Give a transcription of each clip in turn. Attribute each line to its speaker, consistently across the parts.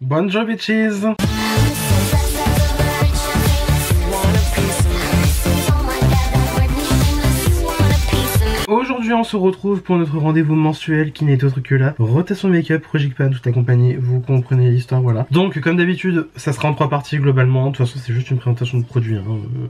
Speaker 1: Bonjour bitches. Aujourd'hui on se retrouve pour notre rendez-vous mensuel qui n'est autre que la rotation make-up, Project Pan, toute la compagnie, vous comprenez l'histoire, voilà. Donc comme d'habitude, ça sera en 3 parties globalement, de toute façon c'est juste une présentation de produit.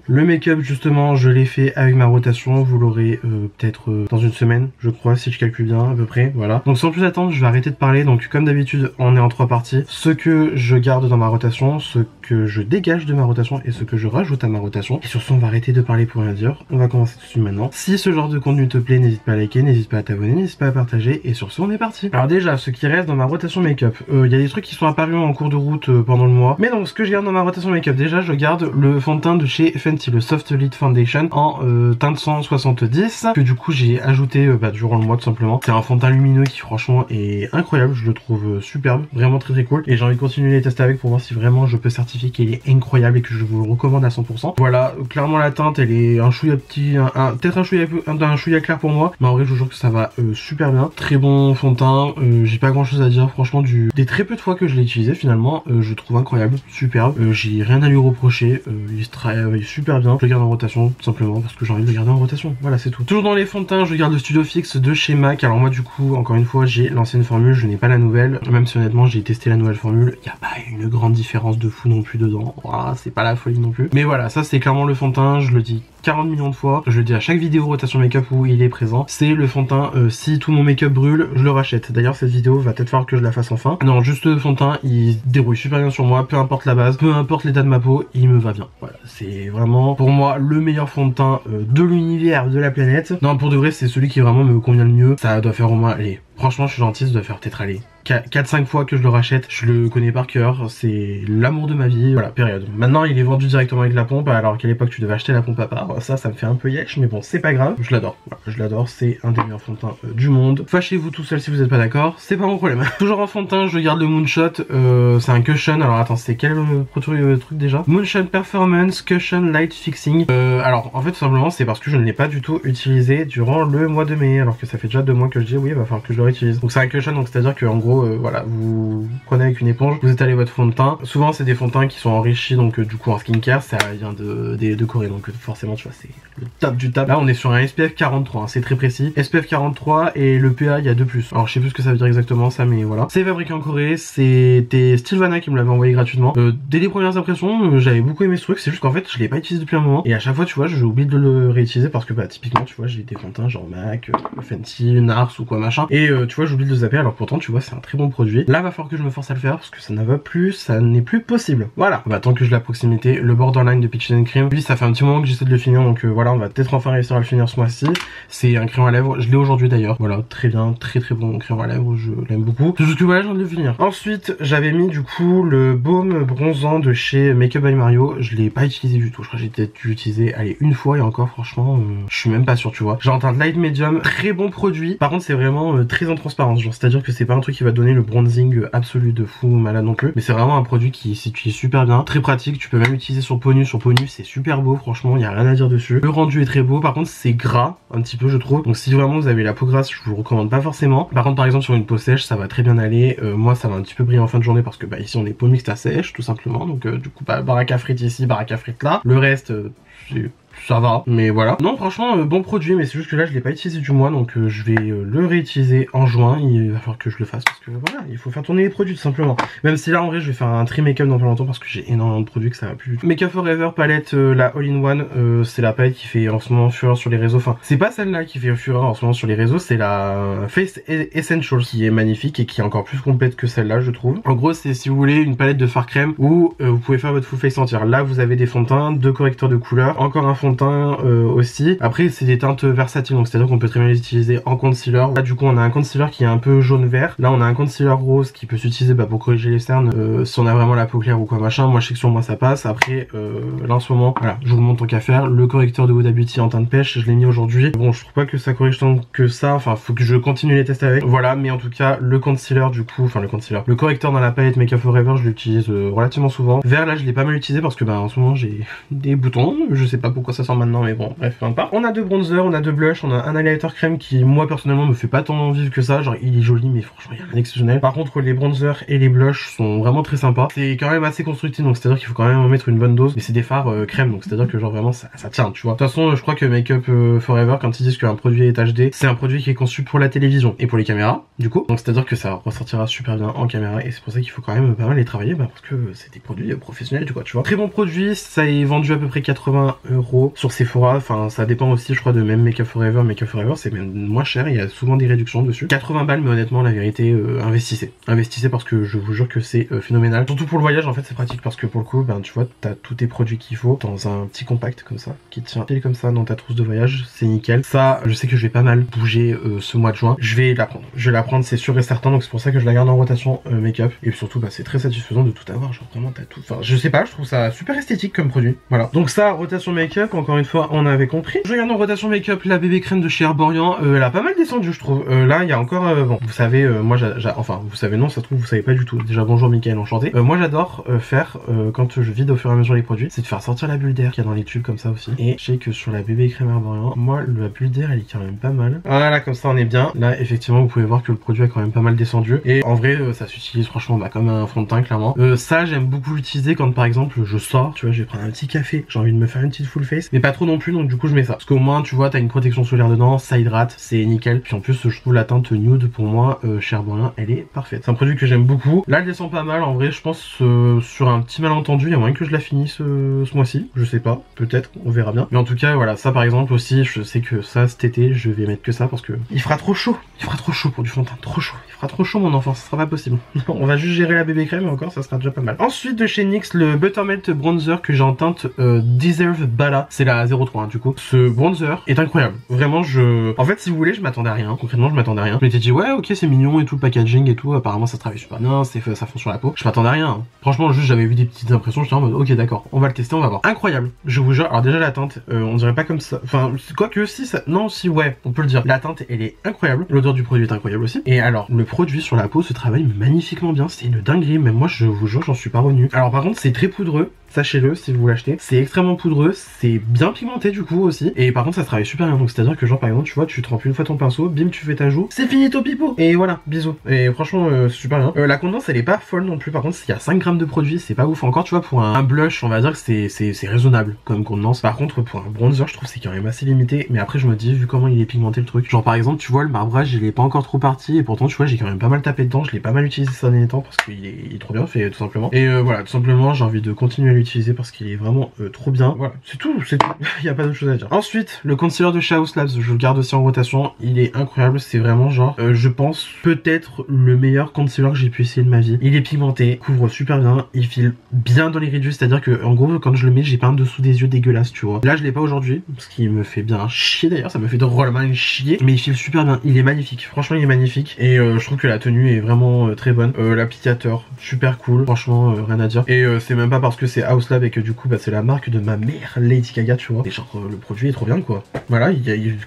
Speaker 1: Le make-up justement, je l'ai fait avec ma rotation, vous l'aurez peut-être dans une semaine, je crois, si je calcule bien à peu près, voilà. Donc sans plus attendre, je vais arrêter de parler, donc comme d'habitude, on est en 3 parties. Ce que je garde dans ma rotation, ce que je dégage de ma rotation et ce que je rajoute à ma rotation. Et sur ce, on va arrêter de parler pour rien dire, on va commencer tout de suite maintenant. Si ce genre de contenu te plaît, n'hésite pas à liker, n'hésite pas à t'abonner, n'hésite pas à partager, et sur ce on est parti. Alors déjà, ce qui reste dans ma rotation make-up, il y a des trucs qui sont apparus en cours de route pendant le mois, mais donc ce que je garde dans ma rotation make-up, déjà je garde le fond de teint de chez Fenty, le Soft Lid Foundation en teinte 170, que du coup j'ai ajouté durant le mois tout simplement. C'est un fond de teint lumineux qui franchement est incroyable, je le trouve superbe, vraiment très cool, et j'ai envie de continuer les tester avec pour voir si vraiment je peux certifier qu'il est incroyable et que je vous le recommande à 100%. Voilà, clairement la teinte elle est un chouïa petit, peut-être un chouïa clair pour moi, mais en vrai je vous jure que ça va super bien. Très bon fond de teint, j'ai pas grand chose à dire franchement, des très peu de fois que je l'ai utilisé finalement, je trouve incroyable, superbe, j'ai rien à lui reprocher, il travaille super bien. Je le garde en rotation tout simplement parce que j'ai envie de le garder en rotation, voilà c'est tout. Toujours dans les fonds de teint, je garde le Studio Fix de chez MAC. Alors moi du coup encore une fois j'ai l'ancienne formule, je n'ai pas la nouvelle, même si honnêtement j'ai testé la nouvelle formule, il n'y a pas une grande différence de fou non plus dedans, voilà, c'est pas la folie non plus, mais voilà, ça c'est clairement le fond de teint, je le dis 40 millions de fois, je le dis à chaque vidéo rotation make-up où il est présent, c'est le fond de teint, si tout mon make-up brûle, je le rachète. D'ailleurs cette vidéo va peut-être falloir que je la fasse enfin. Non, juste le fond de teint, il se débrouille super bien sur moi, peu importe la base, peu importe l'état de ma peau, il me va bien. Voilà, c'est vraiment pour moi le meilleur fond de teint de l'univers, de la planète. Non, pour de vrai, c'est celui qui vraiment me convient le mieux. Ça doit faire au moins, allez, franchement je suis gentil, ça doit faire peut-être aller 4-5 fois que je le rachète, je le connais par cœur, c'est l'amour de ma vie, voilà, période. Maintenant il est vendu directement avec la pompe, alors qu'à l'époque tu devais acheter la pompe à part, ça me fait un peu yesh, mais bon c'est pas grave, je l'adore, voilà, je l'adore, c'est un des meilleurs fonds de teint du monde. Fâchez-vous tout seul si vous êtes pas d'accord, c'est pas mon problème. Toujours en fond de teint, je garde le Moonshot, c'est un cushion, alors attends, c'est quel truc déjà? Moonshot Performance Cushion Light Fixing. Alors en fait tout simplement c'est parce que je ne l'ai pas du tout utilisé durant le mois de mai, alors que ça fait déjà 2 mois que je dis oui il va falloir que je le réutilise. Donc c'est un cushion, donc c'est à dire que en gros voilà, vous prenez avec une éponge, vous étalez votre fond de teint. Souvent c'est des fonds de teint qui sont enrichis donc du coup en skincare, ça vient de Corée, donc forcément tu vois c'est le top du top. Là on est sur un SPF 43, hein, c'est très précis, SPF 43 et le PA il y a 2+. Alors je sais plus ce que ça veut dire exactement ça, mais voilà. C'est fabriqué en Corée, c'était Stilvana qui me l'avait envoyé gratuitement. Dès les premières impressions, j'avais beaucoup aimé ce truc, c'est juste qu'en fait je l'ai pas utilisé depuis un moment et à chaque fois tu vois j'ai oublié de le réutiliser parce que bah typiquement tu vois j'ai des fonds de teint genre MAC, Fenty, NARS ou quoi machin, et tu vois j'oublie de le zapper, alors pourtant tu vois c'est un très bon produit. Là va falloir que je me force à le faire parce que ça ne va plus, ça n'est plus possible. Voilà, bah tant que je l'ai à proximité, le Borderline de Peaches and Cream, lui ça fait un petit moment que j'essaie de le finir, donc voilà, on va peut-être enfin réussir à le finir ce mois-ci. C'est un crayon à lèvres, je l'ai aujourd'hui d'ailleurs, voilà, très bien, très bon crayon à lèvres, je l'aime beaucoup. C'est juste que voilà, j'ai envie de le finir. Ensuite j'avais mis du coup le baume bronzant de chez Makeup by Mario, je l'ai pas utilisé du tout, je crois que j'ai peut-être dû l'utiliser allez une fois et encore franchement je suis même pas sûr tu vois. J'ai en teinte light medium, très bon produit, par contre c'est vraiment très en transparence, genre c'est à dire que c'est pas un truc qui va donner le bronzing absolu de fou malade non plus, mais c'est vraiment un produit qui s'utilise super bien, très pratique, tu peux même l'utiliser sur peau nue, c'est super beau, franchement il y a rien à dire dessus. Le rendu est très beau, par contre c'est gras un petit peu je trouve, donc si vraiment vous avez la peau grasse je vous le recommande pas forcément. Par contre par exemple sur une peau sèche ça va très bien aller, moi ça va un petit peu briller en fin de journée parce que bah ici on est peau mixte à sèche tout simplement, donc du coup bah, baraque à frites ici, baraque à frites là, le reste ça va, mais voilà. Non franchement bon produit, mais c'est juste que là je l'ai pas utilisé du mois, donc je vais le réutiliser en juin. Il va falloir que je le fasse parce que voilà, il faut faire tourner les produits tout simplement. Même si là en vrai je vais faire un tri make-up dans pas longtemps parce que j'ai énormément de produits que ça va plus du tout. Make-up Forever palette la All-in-One, c'est la palette qui fait en ce moment fureur sur les réseaux, enfin c'est pas celle-là qui fait fureur en ce moment sur les réseaux, c'est la Face Essentials qui est magnifique et qui est encore plus complète que celle-là je trouve. En gros c'est si vous voulez une palette de fard crème où vous pouvez faire votre full face entière. Là vous avez des fonds de teint, 2 correcteurs de couleur, encore un fond de teint aussi. Après c'est des teintes versatiles, donc c'est à dire qu'on peut très bien les utiliser en concealer. Là du coup on a un concealer qui est un peu jaune vert, là on a un concealer rose qui peut s'utiliser pour corriger les cernes si on a vraiment la peau claire ou quoi machin. Moi je sais que sur moi ça passe. Après là en ce moment voilà, je vous montre tant qu'à faire, le correcteur de Huda Beauty en teinte pêche, je l'ai mis aujourd'hui. Bon je trouve pas que ça corrige tant que ça, enfin faut que je continue les tests avec, voilà, mais en tout cas le concealer du coup, enfin le correcteur dans la palette Makeup Forever je l'utilise relativement souvent. Vert là je l'ai pas mal utilisé parce que bah en ce moment j'ai des boutons, je sais pas pourquoi ça sort maintenant, mais bon, bref, peu importe. On a deux bronzers, on a deux blushs, on a un highlighter crème qui, moi, personnellement, me fait pas tant vivre que ça. Genre, il est joli, mais franchement, il y a rien d'exceptionnel. Par contre, les bronzers et les blushs sont vraiment très sympas. C'est quand même assez constructif, donc c'est-à-dire qu'il faut quand même en mettre une bonne dose. Mais c'est des fards crème, donc c'est-à-dire que genre vraiment ça tient, tu vois. De toute façon, je crois que Make Up Forever, quand ils disent qu'un produit est HD, c'est un produit qui est conçu pour la télévision et pour les caméras, du coup. Donc c'est-à-dire que ça ressortira super bien en caméra, et c'est pour ça qu'il faut quand même pas mal les travailler, parce que c'est des produits professionnels, tu vois. Très bon produit, ça est vendu à peu près 80 € sur Sephora. Enfin, ça dépend aussi, je crois, de même Make Up Forever. Make Up Forever, c'est même moins cher, il y a souvent des réductions dessus. 80 balles, mais honnêtement, la vérité, investissez parce que je vous jure que c'est phénoménal. Surtout pour le voyage, en fait, c'est pratique parce que pour le coup, ben tu vois, t'as tous tes produits qu'il faut dans un petit compact comme ça, qui tient pile comme ça dans ta trousse de voyage, c'est nickel. Ça, je sais que je vais pas mal bouger ce mois de juin. Je vais la prendre. Je vais la prendre, c'est sûr et certain, donc c'est pour ça que je la garde en rotation make-up. Et surtout, bah, c'est très satisfaisant de tout avoir. Genre vraiment, t'as tout. Enfin, je sais pas, je trouve ça super esthétique comme produit. Voilà. Donc ça, rotation make-up, encore une fois, on avait compris. Je regarde en rotation make-up la bébé crème de chez Herborian. Elle a pas mal descendu, je trouve. Là, il y a encore, bon, vous savez, moi, enfin, vous savez, non, ça se trouve, vous savez pas du tout. Déjà, bonjour Mickaël, enchanté. Moi, j'adore faire, quand je vide au fur et à mesure les produits, c'est de faire sortir la bulle d'air qu'il y a dans les tubes comme ça aussi. Et je sais que sur la bébé crème Herborian, moi, la bulle d'air, elle est quand même pas mal. Voilà, comme ça, on est bien. Là, effectivement, vous pouvez voir que le produit a quand même pas mal descendu. Et en vrai, ça s'utilise franchement bah, comme un fond de teint, clairement. Ça, j'aime beaucoup l'utiliser quand, par exemple, je sors, tu vois, je vais prendre un petit café, j'ai envie de me faire une petite full face, mais pas trop non plus, donc du coup, je mets ça. Parce qu'au moins, tu vois, t'as une protection solaire dedans, ça hydrate, c'est nickel. Puis en plus, je trouve la teinte nude, pour moi, chez Herborian, elle est parfaite. C'est un produit que j'aime beaucoup. Là, elle descend pas mal, en vrai, je pense, sur un petit malentendu, il y a moyen que je la finisse ce mois-ci. Je sais pas, peut-être, on verra bien. Mais en tout cas, voilà, ça par exemple aussi, je sais que ça, cet été, je vais mettre que ça parce que il fera trop chaud. Il fera trop chaud pour du fond de teint, trop chaud. Il fera trop chaud, mon enfant, ça sera pas possible. On va juste gérer la bébé crème, et encore, ça sera déjà pas mal. Ensuite, de chez NYX, le Buttermelt Bronzer que j'ai en teinte Deserve Bala, c'est la 03, hein, du coup. Ce bronzer est incroyable. Vraiment, en fait, si vous voulez, je m'attendais à rien. Concrètement, je m'attendais à rien. Je m'étais dit, ouais, ok, c'est mignon et tout, le packaging et tout. Apparemment, ça travaille super bien, ça fond sur la peau. Je m'attendais à rien. Franchement, juste, j'avais vu des petites impressions, j'étais en mode, ok, d'accord, on va le tester, on va voir. Incroyable. Je vous jure. Alors, déjà, la teinte, on dirait pas comme ça. Enfin, quoi que si, ça. Non, si, ouais, on peut le dire. La teinte, elle est incroyable. L'odeur du produit est incroyable aussi. Et alors, le produit sur la peau se travaille magnifiquement bien. C'est une dinguerie. Même moi, je vous jure, j'en suis pas revenu. Alors, par contre, c'est très poudreux. Sachez-le si vous l'achetez, c'est extrêmement poudreux, c'est bien pigmenté du coup aussi, et par contre ça se travaille super bien, donc c'est à dire que genre par exemple tu vois, tu trempes une fois ton pinceau, bim tu fais ta joue, c'est fini ton pipeau, et voilà, bisous. Et franchement c'est super bien. La contenance elle est pas folle non plus, par contre s'il y a 5 grammes de produit, c'est pas ouf encore, tu vois, pour un blush on va dire que c'est raisonnable comme contenance. Par contre pour un bronzer je trouve c'est quand même assez limité, mais après je me dis vu comment il est pigmenté le truc, genre par exemple tu vois le marbrage il est pas encore trop parti, et pourtant tu vois j'ai quand même pas mal tapé dedans, je l'ai pas mal utilisé ces derniers temps parce qu'il est trop bien fait tout simplement, et voilà tout simplement j'ai envie de continuer à l'utiliser parce qu'il est vraiment trop bien. Voilà, c'est tout, il y a pas d'autre chose à dire. Ensuite, le concealer de Chaos Labs, je le garde aussi en rotation, il est incroyable, c'est vraiment genre, je pense, peut-être le meilleur concealer que j'ai pu essayer de ma vie. Il est pigmenté, couvre super bien, il file bien dans les rides, c'est-à-dire que, en gros, quand je le mets, j'ai pas un dessous des yeux dégueulasse, tu vois. Là, je l'ai pas aujourd'hui, ce qui me fait bien chier d'ailleurs, ça me fait drôlement chier, mais il file super bien, il est magnifique, franchement, il est magnifique, et je trouve que la tenue est vraiment très bonne. L'applicateur, super cool, franchement, rien à dire, et c'est même pas parce que c'est House Lab et que du coup, bah, c'est la marque de ma mère Lady Gaga, tu vois, et genre le produit est trop bien quoi. Voilà,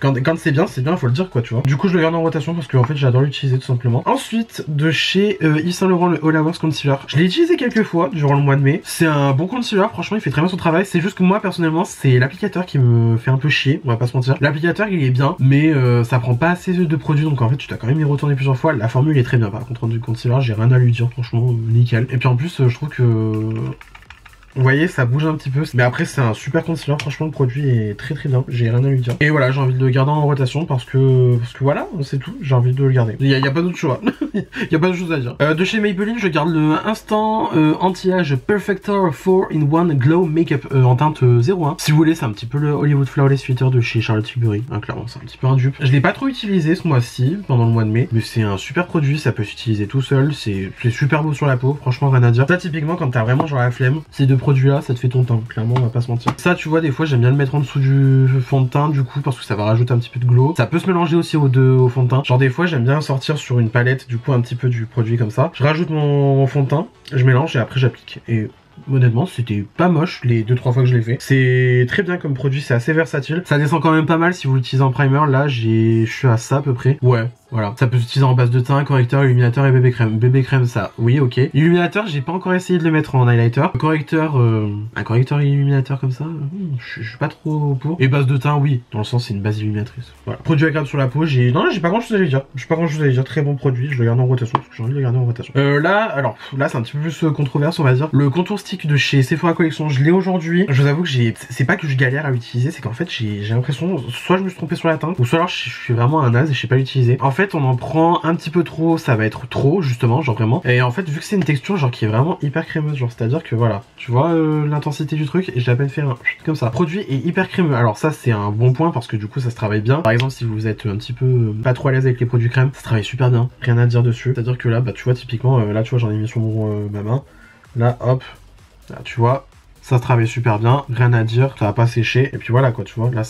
Speaker 1: quand c'est bien, faut le dire quoi, tu vois. Du coup je le garde en rotation parce que en fait j'adore l'utiliser tout simplement. Ensuite de chez Yves Saint Laurent, le All Hours Concealer, je l'ai utilisé quelques fois durant le mois de mai. C'est un bon concealer, franchement il fait très bien son travail, c'est juste que moi personnellement c'est l'applicateur qui me fait un peu chier, on va pas se mentir. L'applicateur il est bien, mais ça prend pas assez de produits, donc en fait tu dois quand même y retourner plusieurs fois. La formule est très bien, par contre du concealer j'ai rien à lui dire, franchement nickel. Et puis en plus je trouve que vous voyez, ça bouge un petit peu. Mais après, c'est un super concealer. Franchement, le produit est très très bien. J'ai rien à lui dire. Et voilà, j'ai envie de le garder en rotation parce que voilà, c'est tout. J'ai envie de le garder. Il y a pas d'autre choix. Il y a pas d'autre chose à dire. De chez Maybelline, je garde le Instant Anti-Age Perfector 4-in-1 Glow Makeup en teinte 01. Si vous voulez, c'est un petit peu le Hollywood Flawless Filter de chez Charlotte Tilbury. Hein, clairement, c'est un petit peu un dupe. Je l'ai pas trop utilisé ce mois-ci, pendant le mois de mai. Mais c'est un super produit. Ça peut s'utiliser tout seul. C'est super beau sur la peau. Franchement, rien à dire. Ça, typiquement, quand t'as vraiment genre la flemme, c'est de produit là ça te fait ton teint, clairement on va pas se mentir. Ça tu vois des fois j'aime bien le mettre en dessous du fond de teint du coup parce que ça va rajouter un petit peu de glow. Ça peut se mélanger aussi au fond de teint. Genre des fois j'aime bien sortir sur une palette du coup un petit peu du produit comme ça. Je rajoute mon fond de teint, je mélange et après j'applique. Et honnêtement c'était pas moche les 2-3 fois que je l'ai fait. C'est très bien comme produit, c'est assez versatile. Ça descend quand même pas mal si vous l'utilisez en primer. Là je suis à ça à peu près. Ouais. Voilà, ça peut s'utiliser en base de teint, correcteur, illuminateur et bébé crème. Bébé crème, ça, oui, ok. Illuminateur, j'ai pas encore essayé de le mettre en highlighter. Correcteur, un correcteur illuminateur comme ça, je suis pas trop pour. Et base de teint, oui, dans le sens c'est une base illuminatrice. Voilà. Produit agréable sur la peau, j'ai pas grand chose à dire. J'ai pas grand chose à dire. Très bon produit, je le garde en rotation parce que j'ai envie de le garder en rotation. Là c'est un petit peu plus controverse, on va dire. Le contour stick de chez Sephora Collection, je l'ai aujourd'hui. Je vous avoue que c'est pas que je galère à l'utiliser, c'est qu'en fait j'ai l'impression, soit je me suis trompé sur la teinte, ou soit alors je suis vraiment un naze et je sais pas l'utiliser. En fait, on en prend un petit peu trop, ça va être trop justement, genre vraiment. Et en fait, vu que c'est une texture genre qui est vraiment hyper crémeuse, genre c'est-à-dire que voilà, tu vois l'intensité du truc et j'ai à peine fait un comme ça. Produit est hyper crémeux. Alors ça c'est un bon point parce que du coup ça se travaille bien. Par exemple, si vous êtes un petit peu pas trop à l'aise avec les produits crème, ça se travaille super bien. Rien à dire dessus. C'est-à-dire que là, bah tu vois typiquement, là tu vois j'en ai mis sur ma main. Là hop, là tu vois. Ça se travaille super bien, rien à dire, ça va pas sécher, et puis voilà quoi, tu vois, là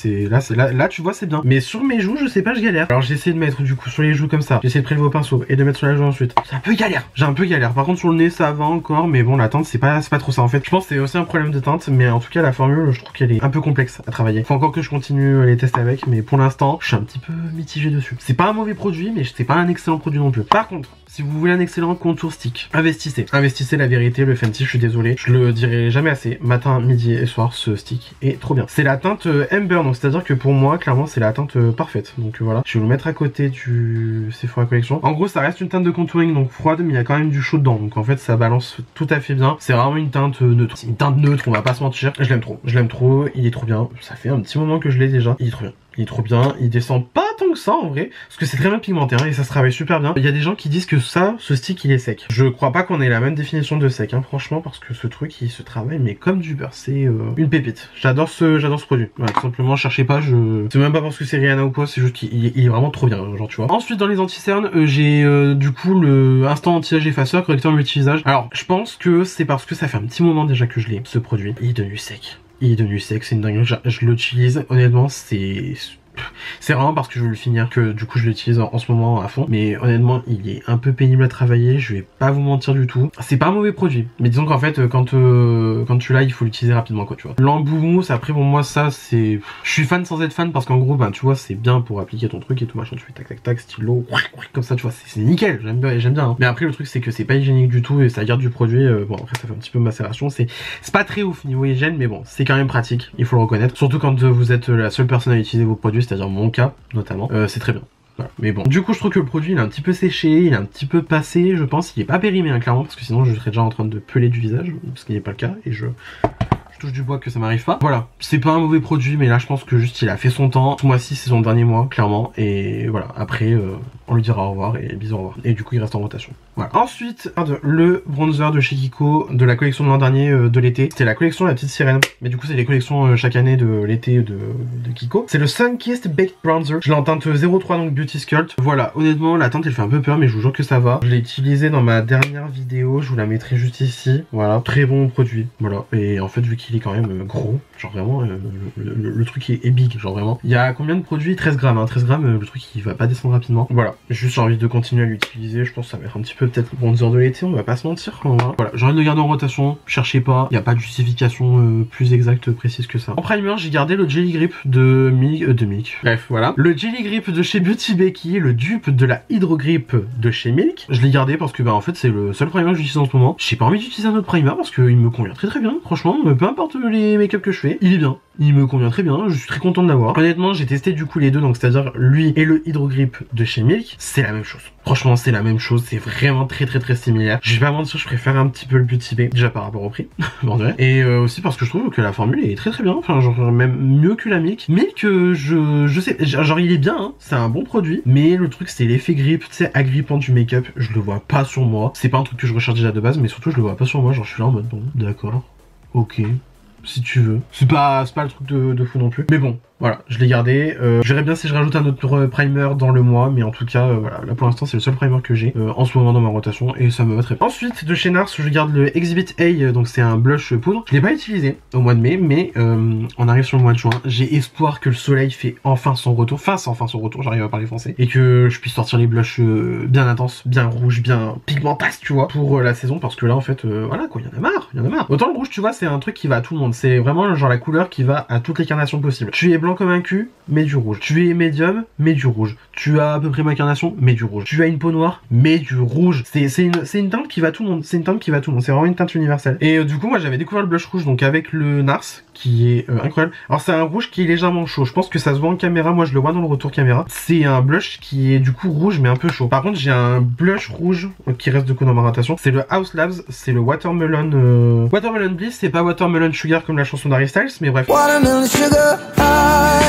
Speaker 1: tu vois c'est bien. Mais sur mes joues, je sais pas, je galère. Alors j'ai essayé de mettre du coup sur les joues comme ça, j'ai essayé de prélever au pinceau et de mettre sur la joue ensuite. C'est un peu galère, j'ai un peu galère. Par contre sur le nez ça va encore, mais bon la teinte c'est pas trop ça en fait. Je pense que c'est aussi un problème de teinte, mais en tout cas la formule je trouve qu'elle est un peu complexe à travailler. Faut encore que je continue les tests avec, mais pour l'instant je suis un petit peu mitigé dessus. C'est pas un mauvais produit, mais c'est pas un excellent produit non plus. Par contre, si vous voulez un excellent contour stick, investissez. Investissez la vérité, le Fenty, je suis désolé, je le dirai jamais assez. Matin, midi et soir, ce stick est trop bien. C'est la teinte Amber, donc c'est-à-dire que pour moi, clairement, c'est la teinte parfaite. Donc voilà, je vais vous le mettre à côté du Sephora Collection. En gros, ça reste une teinte de contouring, donc froide, mais il y a quand même du chaud dedans. Donc en fait, ça balance tout à fait bien. C'est vraiment une teinte neutre. C'est une teinte neutre, on va pas se mentir. Je l'aime trop, il est trop bien. Ça fait un petit moment que je l'ai déjà. Il est trop bien. Il est trop bien, il descend pas tant que ça en vrai, parce que c'est très bien pigmenté hein, et ça se travaille super bien. Il y a des gens qui disent que ce stick il est sec. Je crois pas qu'on ait la même définition de sec, hein, franchement, parce que ce truc il se travaille mais comme du beurre, c'est une pépite. J'adore ce produit. Voilà, tout simplement, cherchez pas, c'est même pas parce que c'est Rihanna ou quoi, c'est juste qu'il est vraiment trop bien, genre tu vois. Ensuite dans les anti-cernes, j'ai du coup le instant anti-âge effaceur, correcteur multi-visage. Alors je pense que c'est parce que ça fait un petit moment déjà que je l'ai, ce produit. Il est devenu sec. Il est devenu sec, c'est une dinguerie, je l'utilise, honnêtement, c'est vraiment parce que je veux le finir que du coup je l'utilise en ce moment à fond. Mais honnêtement il est un peu pénible à travailler, je vais pas vous mentir du tout. C'est pas un mauvais produit, mais disons qu'en fait quand tu l'as il faut l'utiliser rapidement quoi, tu vois. L'embout mousse, après pour moi ça c'est... Je suis fan sans être fan parce qu'en gros ben tu vois c'est bien pour appliquer ton truc et tout machin, tu fais tac tac tac, stylo, comme ça tu vois, c'est nickel, j'aime bien hein. Mais après le truc c'est que c'est pas hygiénique du tout et ça garde du produit, bon après ça fait un petit peu macération, c'est pas très ouf niveau hygiène mais bon c'est quand même pratique, il faut le reconnaître. Surtout quand vous êtes la seule personne à utiliser vos produits, c'est-à-dire mon cas notamment, c'est très bien. Voilà. Mais bon, du coup je trouve que le produit il est un petit peu séché, il est un petit peu passé, je pense, il est pas périmé hein, clairement, parce que sinon je serais déjà en train de peler du visage, ce qui n'est pas le cas, et je touche du bois que ça m'arrive pas. Voilà, c'est pas un mauvais produit, mais là je pense que juste il a fait son temps. Ce mois-ci c'est son dernier mois, clairement, et voilà, après on lui dira au revoir et bisous au revoir. Et du coup il reste en rotation. Voilà. Ensuite, le bronzer de chez Kiko, de la collection de l'an dernier de l'été. C'était la collection La Petite Sirène, mais du coup c'est les collections chaque année de l'été de Kiko. C'est le Sunkissed Baked Bronzer. Je l'ai en teinte 03, donc Beauty Sculpt. Voilà, honnêtement la teinte elle fait un peu peur, mais je vous jure que ça va. Je l'ai utilisé dans ma dernière vidéo, je vous la mettrai juste ici. Voilà, très bon produit. Voilà, et en fait vu qu'il est quand même gros, genre vraiment le truc est big, genre vraiment. Il y a combien de produits? 13 grammes, hein. 13 grammes, le truc il va pas descendre rapidement. Voilà, juste j'ai envie de continuer à l'utiliser, je pense que ça va être un petit peu peut-être le bronzer de l'été, on va pas se mentir. Voilà, j'ai envie de le garder en rotation, cherchez pas, il n'y a pas de justification plus exacte, précise que ça. En primer, j'ai gardé le Jelly Grip de Milk. Bref, voilà. Le Jelly Grip de chez Beauty Bay qui est le dupe de la Hydro Grip de chez Milk. Je l'ai gardé parce que bah en fait c'est le seul primer que j'utilise en ce moment. J'ai pas envie d'utiliser un autre primer parce qu'il me convient très bien, franchement, peu importe les make-up que je fais, il est bien. Il me convient très bien, je suis très content de l'avoir. Honnêtement, j'ai testé du coup les deux, donc c'est-à-dire lui et le Hydro Grip de chez Milk, c'est la même chose. Franchement, c'est la même chose, c'est vraiment très similaire. Je vais pas mentir, je préfère un petit peu le Beauty Bay, déjà par rapport au prix, et aussi parce que je trouve que la formule est très bien, enfin genre même mieux que la Milk. Milk, je sais, genre il est bien, hein, c'est un bon produit, mais le truc c'est l'effet grip, tu sais, agrippant du make-up, je le vois pas sur moi. C'est pas un truc que je recherche déjà de base, mais surtout je le vois pas sur moi, genre je suis là en mode bon, d'accord, ok. Si tu veux. C'est pas le truc de fou non plus. Mais bon, voilà, je l'ai gardé. Je verrai bien si je rajoute un autre primer dans le mois, mais en tout cas, voilà, là pour l'instant c'est le seul primer que j'ai en ce moment dans ma rotation et ça me va très bien. Ensuite, de chez Nars, je garde le Exhibit A, donc c'est un blush poudre. Je l'ai pas utilisé au mois de mai, mais on arrive sur le mois de juin. J'ai espoir que le soleil fasse enfin son retour, j'arrive à parler français, et que je puisse sortir les blushs bien intenses, bien rouges, bien pigmentasses, tu vois, pour la saison, parce que là en fait, voilà quoi, il y en a marre. Autant le rouge, tu vois, c'est un truc qui va à tout le monde. C'est vraiment genre la couleur qui va à toutes les carnations possibles. Tu es blanc blanc comme un cul, mets du rouge. Tu es médium, mets du rouge. Tu as à peu près ma carnation, mets du rouge. Tu as une peau noire, mets du rouge. C'est une teinte qui va tout le monde. C'est une teinte qui va tout le monde. C'est vraiment une teinte universelle. Et du coup, moi, j'avais découvert le blush rouge donc avec le Nars, qui est incroyable. Alors, c'est un rouge qui est légèrement chaud. Je pense que ça se voit en caméra. Moi, je le vois dans le retour caméra. C'est un blush qui est du coup rouge, mais un peu chaud. Par contre, j'ai un blush rouge qui reste du coup dans ma rotation. C'est le House Labs. C'est le Watermelon. Watermelon Bliss. C'est pas Watermelon Sugar comme la chanson d'Harry Styles, mais bref.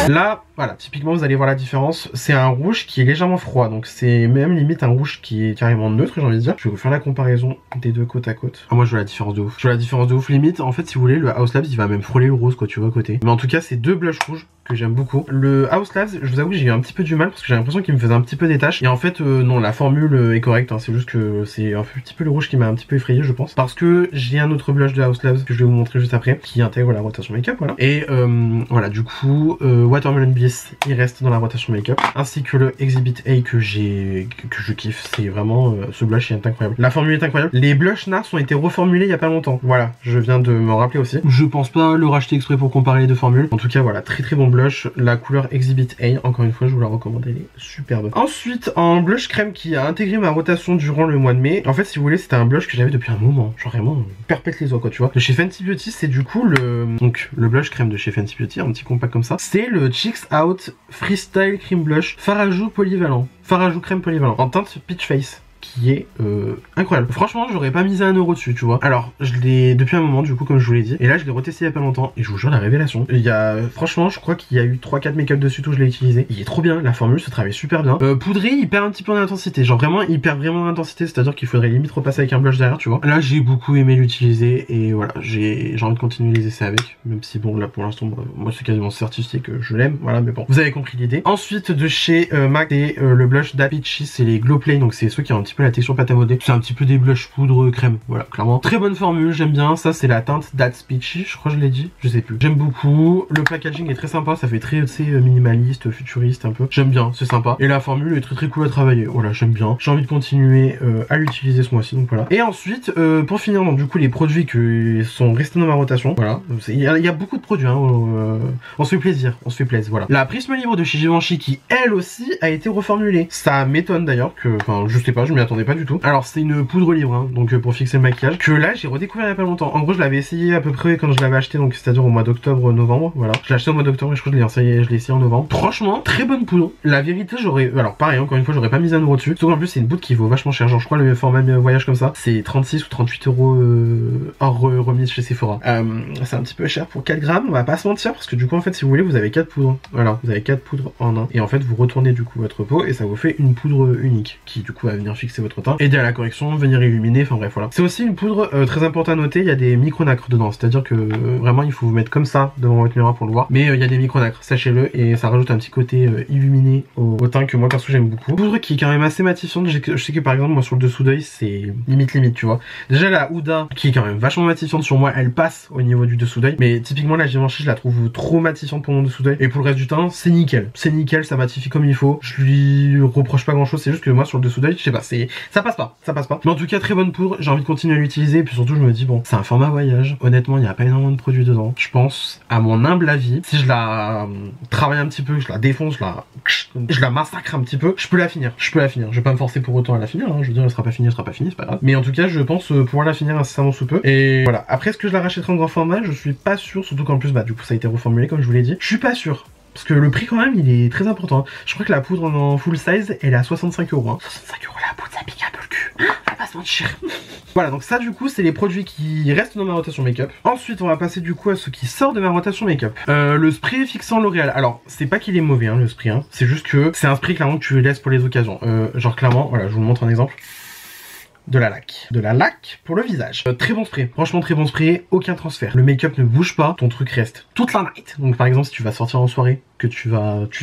Speaker 1: Là, voilà, typiquement vous allez voir la différence. C'est un rouge qui est légèrement froid, donc c'est même limite un rouge qui est carrément neutre, j'ai envie de dire. Je vais vous faire la comparaison des deux côte à côte. Ah, moi je vois la différence de ouf. Je vois la différence de ouf. Limite, en fait, si vous voulez, le House Labs il va même frôler le rose, quoi, tu vois, à côté. Mais en tout cas, c'est deux blushs rouges que j'aime beaucoup. Le House Labs, je vous avoue, j'ai eu un petit peu du mal parce que j'ai l'impression qu'il me faisait un petit peu des taches. Et en fait, non, la formule est correcte, hein, c'est juste que c'est un petit peu le rouge qui m'a un petit peu effrayé, je pense. Parce que j'ai un autre blush de House Labs que je vais vous montrer juste après, qui intègre la rotation make-up, voilà. Et voilà, du coup, Watermelon Bliss, il reste dans la rotation make-up, ainsi que le Exhibit A que je kiffe. C'est vraiment, ce blush est incroyable. La formule est incroyable. Les blushs Nars ont été reformulés il y a pas longtemps. Voilà, je viens de me rappeler aussi. Je pense pas le racheter exprès pour comparer les deux formules. En tout cas, voilà, très très bon blush. La couleur Exhibit A, encore une fois, je vous la recommande, elle est superbe. Ensuite, un blush crème qui a intégré ma rotation durant le mois de mai. En fait, si vous voulez, c'était un blush que j'avais depuis un moment. Genre vraiment, perpète les os, quoi, tu vois. De chez Fenty Beauty, c'est du coup le blush crème de chez Fenty Beauty, un petit compact comme ça. C'est le Cheeks Out Freestyle Cream Blush Farajou Polyvalent. Farajou crème polyvalent en teinte Peach Face, qui est incroyable. Franchement, j'aurais pas misé 1 euro dessus, tu vois. Alors, je l'ai depuis un moment, du coup, comme je vous l'ai dit. Et là, je l'ai retesté il y a pas longtemps. Et je vous jure, la révélation. Il y a, franchement, je crois qu'il y a eu 3-4 make-up dessus, tout je l'ai utilisé. Il est trop bien. La formule se travaille super bien. Poudré, il perd un petit peu en intensité. Genre vraiment, il perd vraiment en intensité. C'est-à-dire qu'il faudrait limite repasser avec un blush derrière, tu vois. Là, j'ai beaucoup aimé l'utiliser. Et voilà, j'ai envie de continuer les essais avec. Même si, bon, là, pour l'instant, moi, c'est quasiment certifié que je l'aime. Voilà, mais bon. Vous avez compris l'idée. Ensuite, de chez MAC, c'est le blush d'Apichi. C'est les Glow Play. Donc, c'est ceux qui ont un petit peu la texture pâte à modeler. C'est un petit peu des blush poudre crème, voilà, clairement. Très bonne formule, j'aime bien. Ça, c'est la teinte That's Peachy, je crois que je l'ai dit, je sais plus. J'aime beaucoup. Le packaging est très sympa, ça fait très, tu sais, minimaliste, futuriste un peu. J'aime bien, c'est sympa. Et la formule est très très cool à travailler. Voilà, j'aime bien. J'ai envie de continuer à l'utiliser ce mois-ci, donc voilà. Et ensuite, pour finir, donc du coup, les produits qui sont restés dans ma rotation, voilà. Il y a beaucoup de produits, hein. On se fait plaisir, on se fait plaisir, voilà. La Prisme Livre de chez Givenchy qui, elle aussi, a été reformulée. Ça m'étonne d'ailleurs que, enfin, je sais pas, je m'y attendais pas du tout. Alors c'est une poudre livre, hein, donc pour fixer le maquillage, que là j'ai redécouvert il y a pas longtemps. En gros je l'avais essayé à peu près quand je l'avais acheté, donc c'est-à-dire au mois d'octobre, novembre, voilà. Je l'ai acheté au mois d'octobre et je crois que je l'ai essayé en novembre. Franchement, très bonne poudre. La vérité, j'aurais, alors pareil, encore une fois, j'aurais pas mis 1 euro dessus. Sauf qu'en plus c'est une poudre qui vaut vachement cher. Genre je crois le format voyage comme ça, c'est 36 ou 38 euros hors remise chez Sephora. C'est un petit peu cher pour 4 grammes, on va pas se mentir, parce que du coup en fait si vous voulez vous avez 4 poudres. Voilà, vous avez 4 poudres en un. Et en fait vous retournez du coup votre peau et ça vous fait une poudre unique qui du coup va venir fixer votre teint, aider à la correction, venir illuminer, enfin bref voilà. C'est aussi une poudre très importante à noter, il y a des micronacres dedans, c'est-à-dire que vraiment il faut vous mettre comme ça devant votre miroir pour le voir, mais il y a des micronacres, sachez-le, et ça rajoute un petit côté illuminé au teint que moi perso j'aime beaucoup. Poudre qui est quand même assez matifiante, je sais que par exemple moi sur le dessous d'œil c'est limite tu vois. Déjà la Huda qui est quand même vachement matifiante sur moi, elle passe au niveau du dessous d'œil, mais typiquement la Givenchy je la trouve trop matifiante pour mon dessous d'œil, et pour le reste du teint c'est nickel, ça matifie comme il faut, je lui reproche pas grand chose, c'est juste que moi sur le dessous d'œil je sais pas, ça passe pas. Mais en tout cas très bonne poudre, j'ai envie de continuer à l'utiliser, et puis surtout je me dis bon, c'est un format voyage, honnêtement il n'y a pas énormément de produits dedans, je pense à mon humble avis, si je la travaille un petit peu, je la défonce, je la massacre un petit peu, je peux la finir, je vais pas me forcer pour autant à la finir, hein. Je veux dire elle sera pas finie, c'est pas grave, mais en tout cas je pense pouvoir la finir incessamment sous peu, et voilà. Après est-ce que je la rachèterai en grand format, je suis pas sûr, surtout qu'en plus bah du coup ça a été reformulé comme je vous l'ai dit, je suis pas sûr. Parce que le prix quand même il est très important. Je crois que la poudre en full size elle est à 65 euros. 65 euros la poudre, ça pique un peu le cul. On va pas se mentir. Voilà, donc ça du coup c'est les produits qui restent dans ma rotation make-up. Ensuite on va passer du coup à ce qui sort de ma rotation make-up. Le spray fixant L'Oréal. Alors c'est pas qu'il est mauvais hein, le spray hein. C'est juste que c'est un spray clairement que tu laisses pour les occasions. Genre clairement, voilà je vous montre un exemple. De la laque pour le visage. Très bon spray, franchement très bon spray, aucun transfert. Le make-up ne bouge pas, ton truc reste toute la night. Donc par exemple si tu vas sortir en soirée, que tu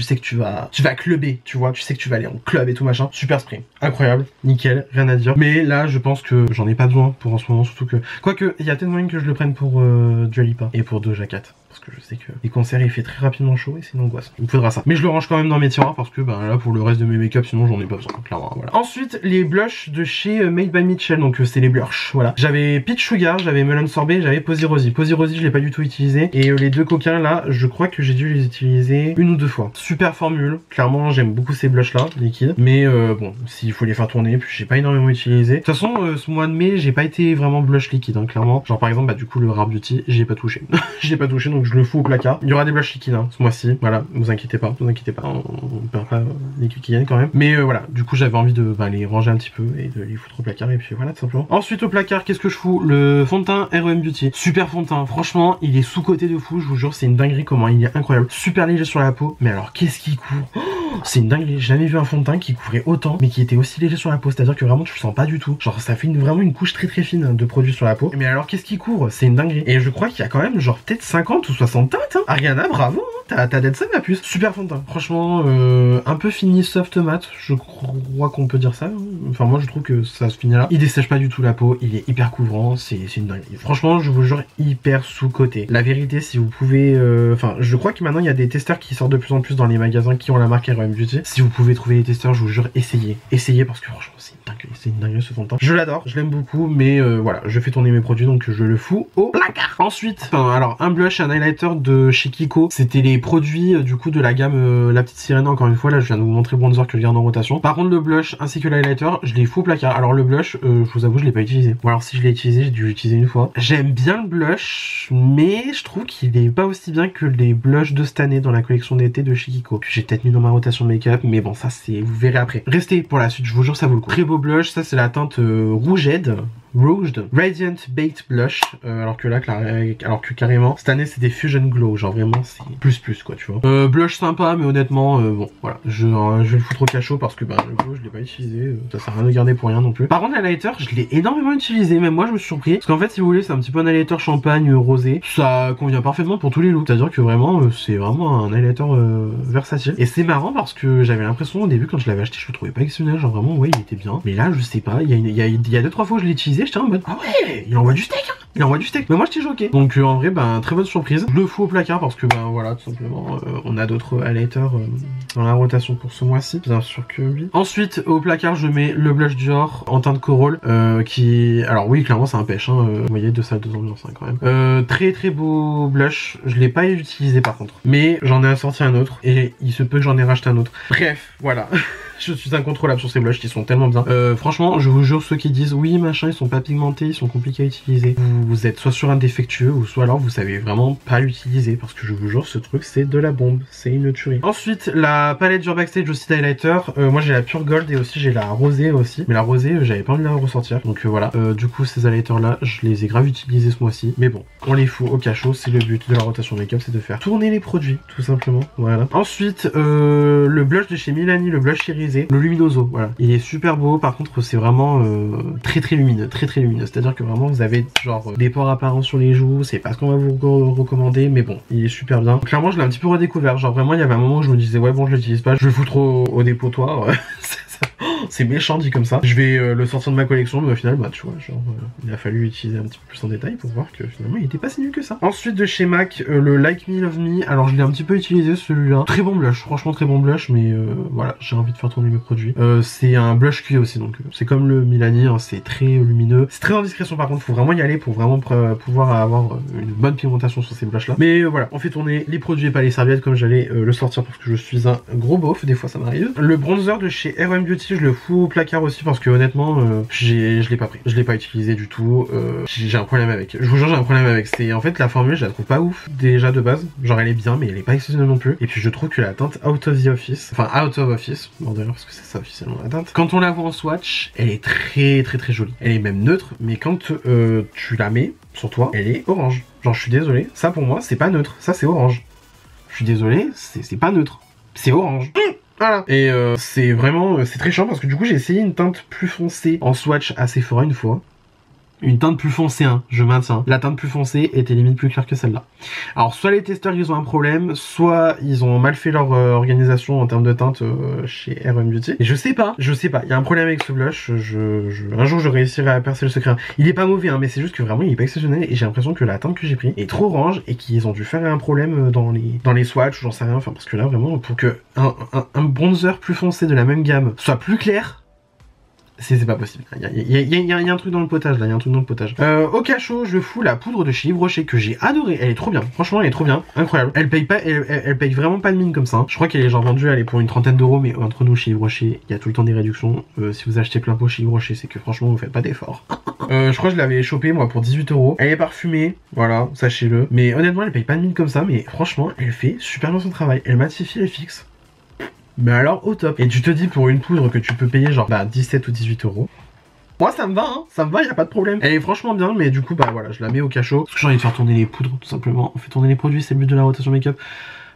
Speaker 1: sais que tu vas clubber, tu vois, tu sais que tu vas aller en club et tout machin, super spray, incroyable, nickel, rien à dire. Mais là je pense que j'en ai pas besoin pour en ce moment, surtout que, quoique il y a peut-être moyen que je le prenne pour Dua Lipa et pour Doja Cat. Parce que je sais que les concerts il fait très rapidement chaud et c'est une angoisse. Il me faudra ça. Mais je le range quand même dans mes tiroirs parce que ben là pour le reste de mes make-up sinon j'en ai pas besoin clairement. Voilà. Ensuite les blushs de chez Made by Mitchell, donc c'est les blushs. Voilà. J'avais Peach Sugar, j'avais Melon Sorbet, j'avais Posy Rosy. Posy Rosy je l'ai pas du tout utilisé. Et les deux coquins là je crois que j'ai dû les utiliser tourné une ou deux fois. Super formule, clairement j'aime beaucoup ces blushs là, liquides. Mais bon, s'il faut les faire tourner, puis j'ai pas énormément utilisé. De toute façon, ce mois de mai, j'ai pas été vraiment blush liquide, hein, clairement. Genre par exemple, bah du coup le Rare Beauty, j'ai pas touché. Je l'ai pas touché, donc je le fous au placard. Il y aura des blushs liquides hein, ce mois-ci, voilà, vous inquiétez pas, on perd pas l'équipe qui gagne quand même. Mais voilà, du coup j'avais envie de les ranger un petit peu et de les foutre au placard, et puis voilà tout simplement. Ensuite au placard, qu'est-ce que je fous? Le fond de teint REM Beauty. Super fond de teint, franchement, il est sous-côté de fou, je vous jure, c'est une dinguerie comment il est incroyable. Super léger sur la peau, mais alors qu'est-ce qu'il court? C'est une dinguerie, j'ai jamais vu un fond de teint qui courait autant, mais qui était aussi léger sur la peau, c'est-à-dire que vraiment tu le sens pas du tout. Genre ça fait vraiment une couche très fine de produit sur la peau. Mais alors qu'est-ce qui court? C'est une dinguerie. Et je crois qu'il y a quand même genre peut-être 50 ou 60 teintes, hein. Ariana, bravo, hein. T'as d'être ça ma puce. Super fond de teint. Franchement, un peu fini soft mat, je crois qu'on peut dire ça. Enfin moi je trouve que ça se finit là. Il dessèche pas du tout la peau, il est hyper couvrant, c'est une dinguerie. Franchement, je vous jure, hyper sous-côté. La vérité, si vous pouvez... Enfin, je crois que maintenant il y a des testeurs qui sortent de plus en plus dans les magasins qui ont la marque REM Beauty. Si vous pouvez trouver les testeurs, je vous jure, essayez. Essayez parce que franchement, c'est une dinguerie ce fond de teint. Je l'adore, je l'aime beaucoup, mais voilà, je fais tourner mes produits, donc je le fous au placard. Ensuite, alors un blush et un highlighter de chez Kiko. C'était les produits du coup de la gamme La Petite Sirène, encore une fois. Là, je viens de vous montrer le bronzer que je garde en rotation. Par contre, le blush ainsi que l'highlighter, je les fous au placard. Alors le blush, je vous avoue, je l'ai pas utilisé. Ou alors si je l'ai utilisé, j'ai dû l'utiliser une fois. J'aime bien le blush, mais je trouve qu'il est pas aussi bien que les blushs de cette année dans la collection d'été de chez Kiko, que j'ai peut-être mis dans ma rotation make-up, mais bon, ça c'est, vous verrez après. Restez pour la suite, je vous jure, ça vaut le coup. Très beau blush, ça c'est la teinte Rouged Radiant Baked Blush, alors que carrément cette année c'est des Fusion Glow, genre vraiment c'est plus quoi, tu vois. Blush sympa, mais honnêtement bon voilà, je vais le foutre au cachot parce que le glow je l'ai pas utilisé, ça sert à rien de garder pour rien non plus. Par contre l'highlighter je l'ai énormément utilisé, même moi je me suis surpris, parce qu'en fait si vous voulez c'est un petit peu un highlighter champagne rosé, ça convient parfaitement pour tous les looks, c'est à dire que vraiment c'est vraiment un highlighter versatile. Et c'est marrant parce que j'avais l'impression au début quand je l'avais acheté je le trouvais pas exceptionnel, genre vraiment ouais il était bien, mais là je sais pas, il y a 2-3 fois que je l'ai utilisé, j'étais en mode ah ouais, il envoie du steak, hein. Il envoie du steak. Mais moi j'étais choqué. Donc en vrai très bonne surprise. Je le fous au placard parce que voilà tout simplement on a d'autres highlighters dans la rotation pour ce mois-ci. Bien sûr que oui. Ensuite au placard je mets le blush Dior en teinte coral qui, alors oui clairement c'est un pêche, hein, vous voyez, deux salles, deux ambiances hein, quand même. Très beau blush. Je l'ai pas utilisé par contre, mais j'en ai sorti un autre et il se peut que j'en ai racheté un autre. Bref voilà. Je suis incontrôlable sur ces blushs qui sont tellement bien. Franchement, je vous jure, ceux qui disent oui, machin, ils sont pas pigmentés, ils sont compliqués à utiliser. Vous êtes soit sur un défectueux ou soit alors vous savez vraiment pas l'utiliser parce que je vous jure, ce truc c'est de la bombe, c'est une tuerie. Ensuite, la palette Dior Backstage aussi d'highlighter. Moi j'ai la Pure Gold et aussi j'ai la rosée aussi. Mais la rosée, j'avais pas envie de la ressortir. Donc voilà. Du coup, ces highlighters là, je les ai grave utilisés ce mois-ci. Mais bon, on les fout au cachot. C'est le but de la rotation make-up, c'est de faire tourner les produits, tout simplement. Voilà. Ensuite, le blush de chez Milani, le blush irisé. Le Luminoso, voilà. Il est super beau, par contre c'est vraiment très lumineux, très lumineux. C'est-à-dire que vraiment vous avez genre des pores apparents sur les joues, c'est pas ce qu'on va vous recommander, mais bon, il est super bien. Clairement je l'ai un petit peu redécouvert, genre vraiment il y avait un moment où je me disais ouais bon je l'utilise pas, je vais le foutre au dépotoir. C'est méchant dit comme ça. Je vais le sortir de ma collection, mais au final, bah tu vois, genre il a fallu utiliser un petit peu plus en détail pour voir que finalement il était pas si nul que ça. Ensuite de chez MAC, le Like Me Love Me. Alors je l'ai un petit peu utilisé celui-là. Très bon blush, franchement très bon blush, mais voilà, j'ai envie de faire tourner mes produits. C'est un blush cuit aussi, donc c'est comme le Milani, hein, c'est très lumineux. C'est très en discrétion par contre, faut vraiment y aller pour vraiment pouvoir avoir une bonne pigmentation sur ces blushs là. Mais voilà, on fait tourner les produits et pas les serviettes comme j'allais le sortir parce que je suis un gros beauf, des fois ça m'arrive. Le bronzer de chez REM Beauty, je le fous au placard aussi parce que honnêtement je l'ai pas pris, je l'ai pas utilisé du tout. J'ai un problème avec, je vous jure j'ai un problème avec, c'est en fait la formule je la trouve pas ouf déjà de base, genre elle est bien mais elle est pas exceptionnelle non plus, et puis je trouve que la teinte Out of the Office, enfin Out of Office bon d'ailleurs parce que c'est ça officiellement la teinte, quand on la voit en swatch elle est très jolie, elle est même neutre, mais quand tu la mets sur toi elle est orange, genre je suis désolé, ça pour moi c'est pas neutre, ça c'est orange, je suis désolé, c'est pas neutre, c'est orange. Voilà. Et c'est vraiment, c'est très chiant parce que du coup j'ai essayé une teinte plus foncée en swatch à Sephora une fois. Une teinte plus foncée, hein, je maintiens. La teinte plus foncée était limite plus claire que celle-là. Alors soit les testeurs ils ont un problème, soit ils ont mal fait leur organisation en termes de teinte chez REM Beauty. Et je sais pas, il y a un problème avec ce blush, un jour je réussirai à percer le secret. Il est pas mauvais hein, mais c'est juste que vraiment il est pas exceptionnel et j'ai l'impression que la teinte que j'ai pris est trop orange et qu'ils ont dû faire un problème dans les swatchs ou j'en sais rien, enfin parce que là vraiment pour que un bronzer plus foncé de la même gamme soit plus clair, c'est pas possible. Il y a un truc dans le potage là, il y a un truc dans le potage. Au cachot, je fous la poudre de chez Yves Rocher que j'ai adoré. Elle est trop bien. Franchement, elle est trop bien. Incroyable. Elle paye pas, elle paye vraiment pas de mine comme ça. Hein. Je crois qu'elle est genre vendue, elle est pour une trentaine d'euros, mais entre nous chez Yves Rocher, il y a tout le temps des réductions. Si vous achetez plein pot chez Yves Rocher, c'est que franchement, vous faites pas d'efforts. Je crois que je l'avais chopée moi pour 18 euros. Elle est parfumée, voilà, sachez-le. Mais honnêtement, elle paye pas de mine comme ça, mais franchement, elle fait super bien son travail. Elle matifie, elle fixe. Mais alors au top. Et tu te dis pour une poudre que tu peux payer genre 17 ou 18 euros. Moi ça me va, hein, ça me va, y a pas de problème. Elle est franchement bien, mais du coup bah voilà, je la mets au cachot. Parce que j'ai envie de faire tourner les poudres tout simplement. On fait tourner les produits, c'est le but de la rotation make-up.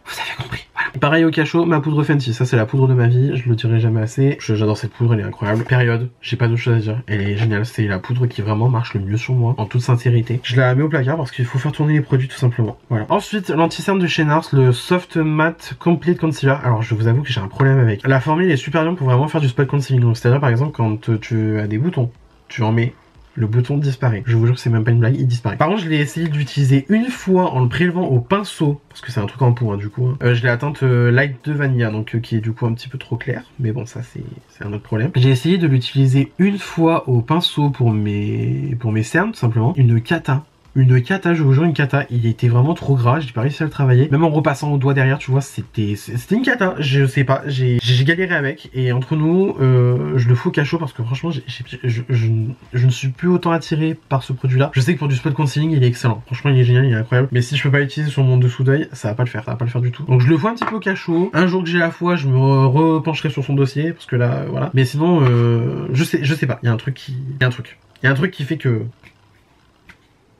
Speaker 1: Vous avez compris, voilà. Pareil au cachot, ma poudre Fenty, ça c'est la poudre de ma vie, je le dirai jamais assez. J'adore cette poudre, elle est incroyable. Période, j'ai pas d'autre chose à dire, elle est géniale, c'est la poudre qui vraiment marche le mieux sur moi, en toute sincérité. Je la mets au placard parce qu'il faut faire tourner les produits tout simplement, voilà. Ensuite, l'anti-cerne de chez Nars, le Soft Matte Complete Concealer. Alors je vous avoue que j'ai un problème avec. La formule est super bien pour vraiment faire du spot concealing, donc c'est-à-dire par exemple quand tu as des boutons, tu en mets. Le bouton disparaît. Je vous jure que c'est même pas une blague, il disparaît. Par contre, je l'ai essayé d'utiliser une fois en le prélevant au pinceau, parce que c'est un truc en pot, hein, du coup. Hein. Je l'ai atteinte light de vanilla, donc qui est du coup un petit peu trop clair. Mais bon, ça c'est un autre problème. J'ai essayé de l'utiliser une fois au pinceau pour mes cernes, tout simplement. Une cata. Une cata, je vous jure, une cata. Il était vraiment trop gras, j'ai pas réussi à le travailler. Même en repassant au doigt derrière, tu vois, c'était une cata. Je sais pas, j'ai galéré avec. Et entre nous, je le fous au cachot parce que franchement, je ne suis plus autant attiré par ce produit-là. Je sais que pour du spot concealing, il est excellent. Franchement, il est génial, il est incroyable. Mais si je peux pas l'utiliser sur mon dessous d'œil, ça va pas le faire. Ça va pas le faire du tout. Donc je le fous un petit peu au cachot. Un jour que j'ai la foi, je me repencherai sur son dossier parce que là, voilà. Mais sinon, je sais pas. Il y a un truc qui fait que...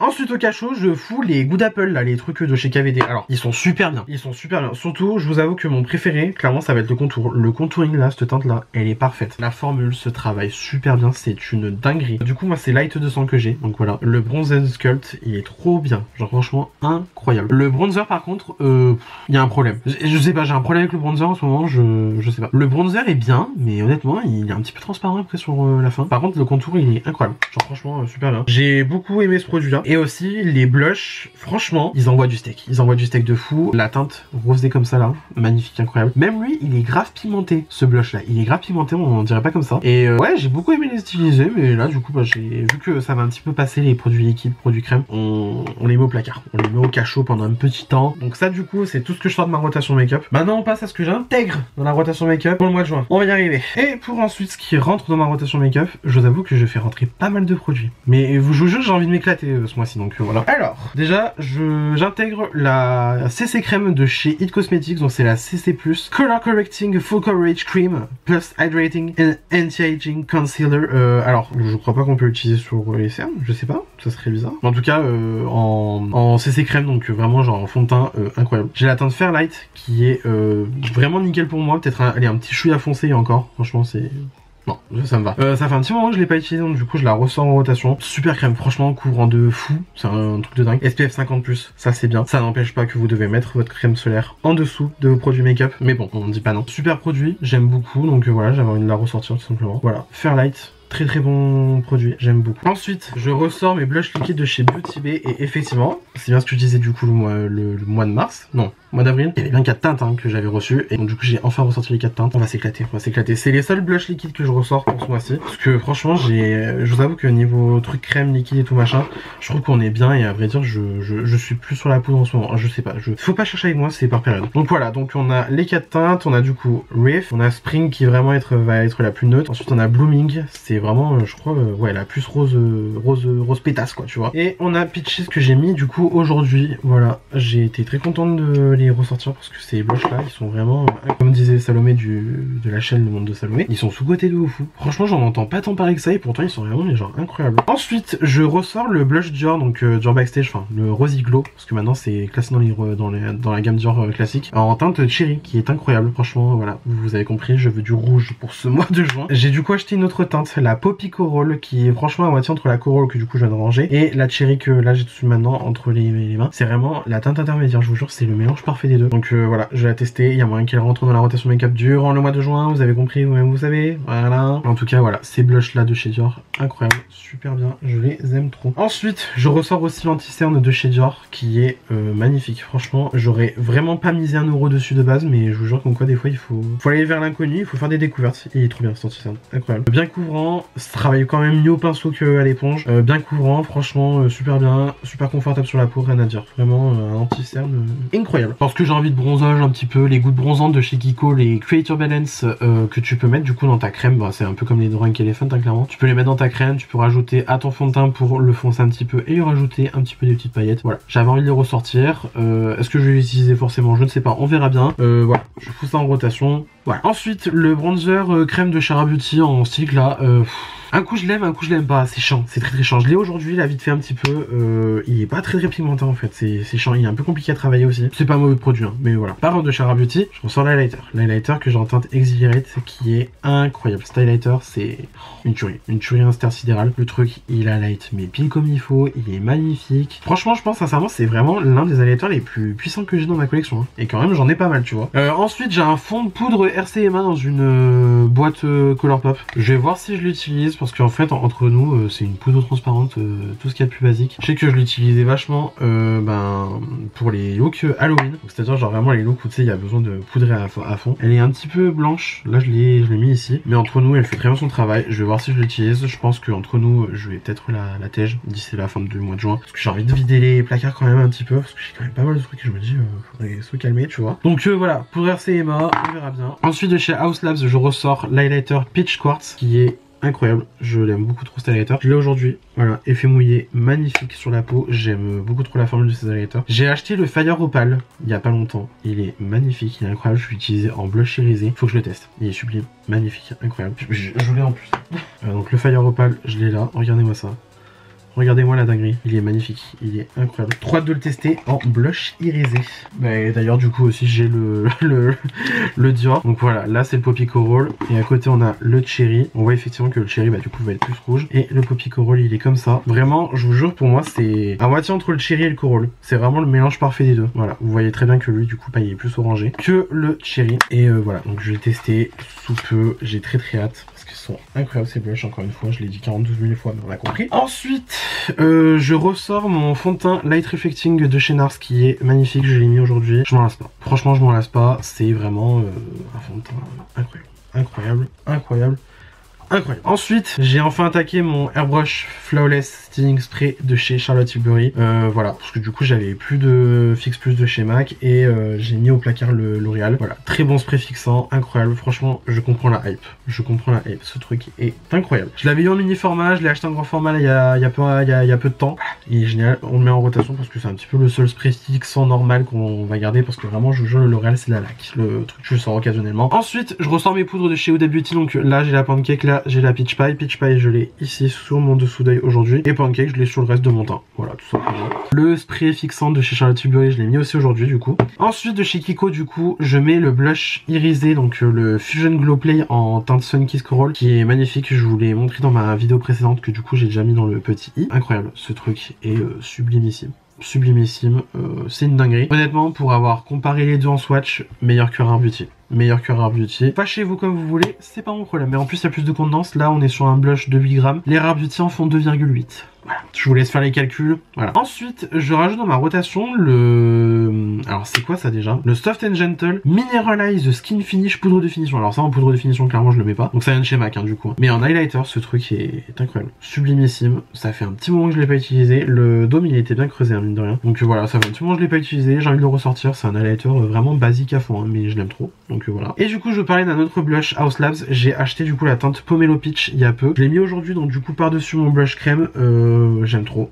Speaker 1: Ensuite au cachot, je fous les Good Apple, là, les trucs de chez KVD. Alors, ils sont super bien. Ils sont super bien. Surtout, je vous avoue que mon préféré, clairement, ça va être le contour. Le contouring, là, cette teinte-là, elle est parfaite. La formule se travaille super bien. C'est une dinguerie. Du coup, moi, c'est Light 200 que j'ai. Donc voilà. Le Bronzer Sculpt, il est trop bien. Genre, franchement, incroyable. Le bronzer, par contre, il y a un problème. Je sais pas, j'ai un problème avec le bronzer en ce moment. Je sais pas. Le bronzer est bien, mais honnêtement, il est un petit peu transparent après sur la fin. Par contre, le contour, il est incroyable. Genre, franchement, super bien. J'ai beaucoup aimé ce produit-là. Et aussi les blushs, franchement, ils envoient du steak. Ils envoient du steak de fou. La teinte rosée comme ça là, magnifique, incroyable. Même lui, il est grave pimenté, ce blush là. Il est grave pimenté, on dirait pas comme ça. Et ouais, j'ai beaucoup aimé les utiliser, mais là du coup, bah, j'ai vu que ça va un petit peu passer les produits liquides, produits crème. On les met au placard. On les met au cachot pendant un petit temps. Donc ça du coup, c'est tout ce que je sors de ma rotation make-up. Maintenant, on passe à ce que j'intègre dans la rotation make-up pour le mois de juin. On va y arriver. Et pour ensuite, ce qui rentre dans ma rotation make-up, je vous avoue que je fais rentrer pas mal de produits. Mais je vous jure, j'ai envie de m'éclater ce mois-ci, donc voilà. Alors, déjà, j'intègre la CC crème de chez It Cosmetics, donc c'est la CC+, Color Correcting Full Coverage Cream, plus Hydrating and Anti-Aging Concealer. Alors, je crois pas qu'on peut l'utiliser sur les cernes, je sais pas, ça serait bizarre. Mais en tout cas, en CC crème, donc vraiment genre en fond de teint, incroyable. J'ai la teinte Fairlight, qui est vraiment nickel pour moi, peut-être un petit chouïa foncé encore, franchement c'est... Non, ça me va. Ça fait un petit moment que je l'ai pas utilisé, donc du coup je la ressors en rotation. Super crème, franchement, couvrant de fou. C'est un truc de dingue. SPF 50+, ça c'est bien. Ça n'empêche pas que vous devez mettre votre crème solaire en dessous de vos produits make-up. Mais bon, on ne dit pas non. Super produit, j'aime beaucoup, donc voilà, j'avais envie de la ressortir tout simplement. Voilà, Fairlight. Très très bon produit, j'aime beaucoup. Ensuite, je ressors mes blushs liquides de chez Beauty Bay et effectivement, c'est bien ce que je disais du coup le mois de mars. Non, mois d'avril, il y avait bien 4 teintes que j'avais reçues et donc du coup j'ai enfin ressorti les 4 teintes. On va s'éclater, on va s'éclater. C'est les seuls blushs liquides que je ressors pour ce mois-ci. Parce que franchement, je vous avoue que niveau truc crème liquide et tout machin, je trouve qu'on est bien et à vrai dire, je suis plus sur la poudre en ce moment. Je sais pas, faut pas chercher avec moi, c'est par période. Donc voilà, donc on a les 4 teintes, on a du coup Riff, on a Spring qui vraiment va être la plus neutre. Ensuite on a Blooming, c'est vraiment je crois ouais la plus rose pétasse quoi tu vois. Et on a Peaches que j'ai mis du coup aujourd'hui. Voilà, j'ai été très contente de les ressortir parce que ces blushs là ils sont vraiment comme disait Salomé de la chaîne Le Monde de Salomé, ils sont sous-cotés de ouf. Franchement j'en entends pas tant parler que ça et pourtant ils sont vraiment mais genre incroyables. Ensuite je ressors le blush Dior, donc Dior Backstage, enfin le Rosy Glow parce que maintenant c'est classé dans la gamme Dior classique en teinte Cherry qui est incroyable. Franchement voilà, vous avez compris, je veux du rouge pour ce mois de juin. J'ai du coup acheté une autre teinte, la Poppy Coral, qui est franchement à moitié entre la Coral que du coup je viens de ranger et la Cherry que là j'ai dessus maintenant entre les mains. C'est vraiment la teinte intermédiaire, je vous jure, c'est le mélange parfait des deux. Donc voilà, je vais la tester, il y a moyen qu'elle rentre dans la rotation make-up durant le mois de juin, vous avez compris, vous-même vous savez, voilà. En tout cas voilà, ces blushs là de chez Dior, incroyable, super bien, je les aime trop. Ensuite, je ressors aussi l'anti-cerne de chez Dior qui est magnifique, franchement, j'aurais vraiment pas misé 1 € dessus de base, mais je vous jure comme quoi des fois il faut aller vers l'inconnu, il faut faire des découvertes, il est trop bien cet anti-cerne, incroyable. Bien couvrant, Franchement, ça travaille quand même mieux au pinceau qu'à l'éponge. Bien couvrant, franchement, super bien, super confortable sur la peau, rien à dire. Vraiment, un anti-cerne incroyable. Parce que j'ai envie de bronzage un petit peu, les gouttes bronzantes de chez Kiko, les Creator Balance que tu peux mettre du coup dans ta crème, bah, c'est un peu comme les Drunk Elephant hein, clairement. Tu peux les mettre dans ta crème, tu peux rajouter à ton fond de teint pour le foncer un petit peu et lui rajouter un petit peu des petites paillettes. Voilà, j'avais envie de les ressortir. Est-ce que je vais l'utiliser forcément? Je ne sais pas, on verra bien. Voilà, je fous ça en rotation. Voilà. Ensuite, le bronzer crème de Chara Beauty en stick là. Un coup je l'aime, un coup je l'aime pas, c'est chiant, c'est très chiant. Je l'ai aujourd'hui, là vite fait un petit peu, il est pas très pigmenté en fait, c'est chiant, il est un peu compliqué à travailler aussi. C'est pas un mauvais produit, hein, mais voilà. Par contre de Chara Beauty, je ressors l'highlighter que j'ai en teinte Exhilarate qui est incroyable. Cet highlighter c'est une tuerie intersidérale. Le truc il highlight mais pile comme il faut, il est magnifique. Franchement je pense sincèrement c'est vraiment l'un des highlighters les plus puissants que j'ai dans ma collection, hein. Et quand même j'en ai pas mal tu vois. Ensuite j'ai un fond de poudre RCMA dans une boîte Colourpop. Je vais voir si je l'utilise. Parce qu'en fait entre nous c'est une poudre transparente, tout ce qu'il y a de plus basique. Je sais que je l'utilisais vachement pour les looks Halloween, c'est à dire genre vraiment les looks où tu sais il y a besoin de poudrer à fond. Elle est un petit peu blanche, là je l'ai mis ici, mais entre nous elle fait très bien son travail. Je vais voir si je l'utilise. Je pense qu'entre nous je vais peut-être la tège d'ici la fin du mois de juin, parce que j'ai envie de vider les placards quand même un petit peu, parce que j'ai quand même pas mal de trucs et je me dis faudrait se calmer tu vois. Donc voilà, poudre RCMA, on verra bien. Ensuite de chez Haus Labs je ressors l'highlighter Peach Quartz qui est incroyable, je l'aime beaucoup trop cet highlighter. Je l'ai aujourd'hui, voilà, effet mouillé, magnifique sur la peau. J'aime beaucoup trop la formule de ces highlighters. J'ai acheté le Fire Opal il y a pas longtemps. Il est magnifique, il est incroyable. Je l'ai utilisé en blush irisé. Faut que je le teste. Il est sublime, magnifique, incroyable. Je l'ai en plus. Donc le Fire Opal, je l'ai là. Regardez-moi ça. Regardez-moi la dinguerie, il est magnifique, il est incroyable. Trop hâte de le tester en blush irisé. D'ailleurs du coup aussi j'ai le Dior. Donc voilà, là c'est le Poppy Coral. Et à côté on a le Cherry. On voit effectivement que le Cherry du coup va être plus rouge. Et le Poppy Coral il est comme ça. Vraiment je vous jure pour moi c'est à moitié entre le Cherry et le Coral. C'est vraiment le mélange parfait des deux. Voilà, vous voyez très bien que lui du coup il est plus orangé que le Cherry. Et voilà, donc je vais tester sous peu. J'ai très hâte. Parce qu'ils sont incroyables ces blushs encore une fois. Je l'ai dit 42 000 fois mais on a compris. Ensuite je ressors mon fond de teint Light Reflecting de chez Nars qui est magnifique, je l'ai mis aujourd'hui. Je m'en lasse pas, franchement je m'en lasse pas, c'est vraiment un fond de teint incroyable. Ensuite, j'ai enfin attaqué mon Airbrush Flawless Styling Spray de chez Charlotte Tilbury. Voilà, parce que du coup j'avais plus de Fix Plus de chez MAC et j'ai mis au placard le L'Oréal. Voilà, très bon spray fixant, incroyable. Franchement, je comprends la hype. Ce truc est incroyable. Je l'avais eu en mini format, je l'ai acheté en grand format là, il y a peu de temps. Il est génial. On le met en rotation parce que c'est un petit peu le seul spray fixant normal qu'on va garder parce que vraiment, je vous jure, le L'Oréal c'est la laque. Le truc que je sors occasionnellement. Ensuite, je ressors mes poudres de chez Huda Beauty. Donc là, j'ai la Pancake, là j'ai la Peach Pie. Peach Pie, je l'ai ici sur mon dessous d'œil aujourd'hui. Et Pancake, je l'ai sur le reste de mon teint. Voilà, tout simplement. Le spray fixant de chez Charlotte Tilbury, je l'ai mis aussi aujourd'hui du coup. Ensuite, de chez Kiko, du coup, je mets le blush irisé, donc le Fusion Glow Play en teinte Sun Kiss Coral, qui est magnifique. Je vous l'ai montré dans ma vidéo précédente, que du coup j'ai déjà mis dans le petit i. Incroyable, ce truc est sublimissime. C'est une dinguerie. Honnêtement, pour avoir comparé les deux en swatch, meilleur que Rare Beauty. Fâchez-vous comme vous voulez, c'est pas mon problème. Mais en plus, il y a plus de condense. Là, on est sur un blush de 8 grammes. Les Rare Beauty en font 2,8. Voilà, je vous laisse faire les calculs. Voilà. Ensuite, je rajoute dans ma rotation alors, c'est quoi ça déjà? Le Soft and Gentle Mineralize Skin Finish poudre de finition. Alors, ça, en poudre de finition, clairement, je le mets pas. Donc, ça vient de chez MAC, hein, du coup. Mais en highlighter, ce truc est incroyable. Sublimissime. Ça fait un petit moment que je l'ai pas utilisé. Le dôme, il était bien creusé, hein, mine de rien. Donc, voilà, ça fait un petit moment que je l'ai pas utilisé. J'ai envie de le ressortir. C'est un highlighter vraiment basique à fond, hein, mais je l'aime trop. Donc, voilà. Et du coup, je parlais d'un autre blush Haus Labs. J'ai acheté, du coup, la teinte Pomelo Peach il y a peu. Je l'ai mis aujourd'hui, donc, du coup, par-dessus mon blush crème. J'aime trop.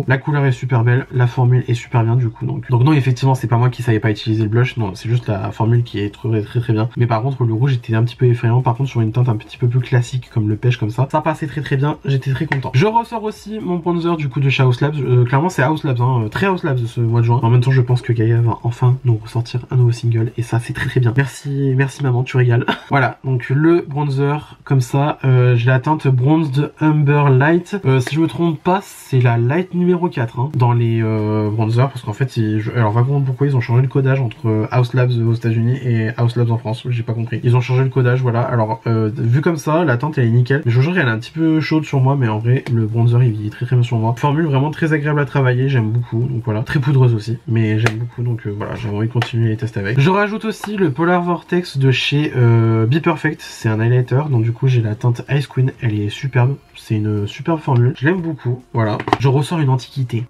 Speaker 1: La couleur est super belle, la formule est super bien du coup. Donc non, effectivement, c'est pas moi qui savais pas utiliser le blush, non, c'est juste la formule qui est très bien. Mais par contre, le rouge était un petit peu effrayant. Par contre, sur une teinte un petit peu plus classique comme le pêche comme ça passait très bien. J'étais très content. Je ressors aussi mon bronzer du coup de chez Haus Labs. Clairement, c'est Haus Labs, hein, très Haus Labs ce mois de juin. En même temps, je pense que Gaïa va enfin nous ressortir un nouveau single et ça, c'est très bien. Merci maman, tu régales. Voilà, donc le bronzer comme ça. J'ai la teinte Bronzed Umber Light. si je me trompe pas, c'est la light numéro 4 hein, dans les bronzers, parce qu'en fait, alors va comprendre pourquoi ils ont changé le codage entre Haus Labs aux États-Unis et Haus Labs en France, j'ai pas compris. Ils ont changé le codage, voilà. Alors, vu comme ça, la teinte elle est nickel. Mais je vous jure, elle est un petit peu chaude sur moi, mais en vrai, le bronzer il vieillit très très bien sur moi. Formule vraiment très agréable à travailler, j'aime beaucoup, donc voilà. Très poudreuse aussi, mais j'aime beaucoup, donc voilà, j'ai envie de continuer les tests avec. Je rajoute aussi le Polar Vortex de chez Be Perfect, c'est un highlighter, donc du coup j'ai la teinte Ice Queen, elle est superbe, c'est une superbe formule, je l'aime beaucoup, voilà. Je ressors une antiquité.